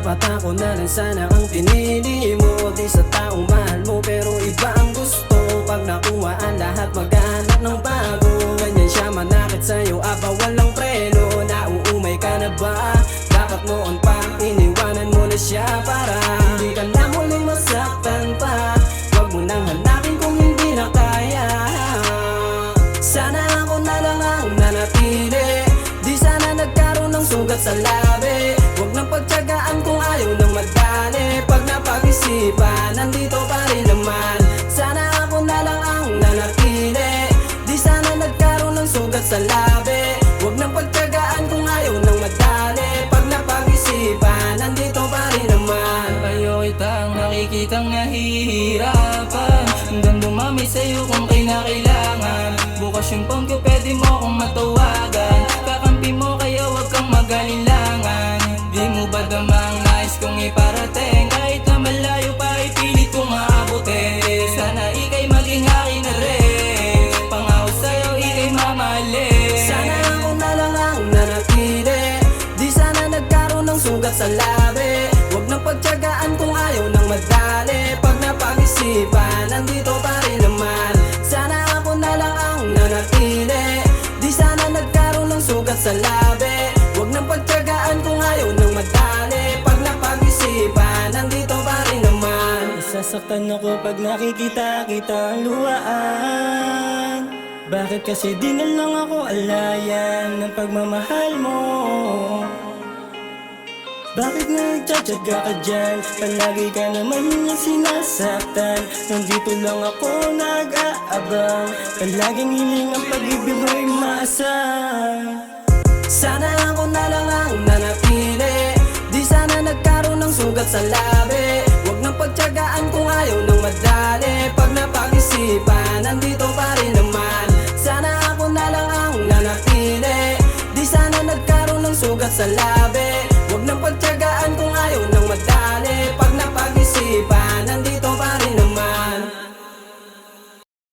Bakit ako na lang sana ang pinili mo? Di sa taong mahal mo pero iba ang gusto. Pag nakuha ang lahat maghanap ng bago. Ganyan siya manakit sa'yo, aba walang preno. Nauumay ka na ba? Dapat noon pa iniwanan mo na siya para hindi ka na muling masaktan pa. Huwag mo nang hanapin kung hindi na kaya. Sana ako na lang ang nanatili, di sana nagkaroon ng sugat sa labi. Huwag nang pagtiyagaan kung ayaw nang madali. Pag napag-isipan, nandito pa rin naman. Sana ako na lang ang nanatili, di sana nagkaroon ng sugat sa labi. Huwag nang pagtiyagaan kung ayaw nang madali. Pag napag-isipan, nandito pa rin naman. Kayo kitang nakikitang nahihirapan, hanggang dumami sa'yo kung kinakailangan. Bukas yung phone ko, pwede mo akong matawagan. Kakampi mo kaya wag kang mag-alinlangan. Di mo ba damang nais kong iparating? Kahit na malayo pa ipilit kong aabutin. Sana ika'y maging akin na rin, pangako sa'yo ika'y mamahalin. Sana ako na lang ang nanatili, di sana nagkaroon ng sugat sa labi. Huwag nang pagtiyagaan kung ayaw nang madali. Pag napag-isipan, nandito pa rin naman. Sana ako na lang ang nanatili, di sana nagkaroon ng sugat sa labi. Huwag nang pagtiyagaan kung ayaw nang madali. Pag napag-isipan, nandito pa rin naman. Nasasaktan ako pag nakikita kita ang luhaan. Bakit kasi di na lang ako alayan ng pagmamahal mo? Bakit nagtsatsaga ka dyan? Palagi ka naman yung sinasaktan. Nandito lang ako nag-aabang. Palaging hiling ang pag-ibig mo'y maasang. Sana ako na lang ang nanatili, di sana nagkaroon ng sugat sa labi. Huwag nang pagtiyagaan kung ayaw nang madali. Pag napag-isipan, nandito pa rin naman. Sana ako na lang ang nanatili, di sana nagkaroon ng sugat sa labi.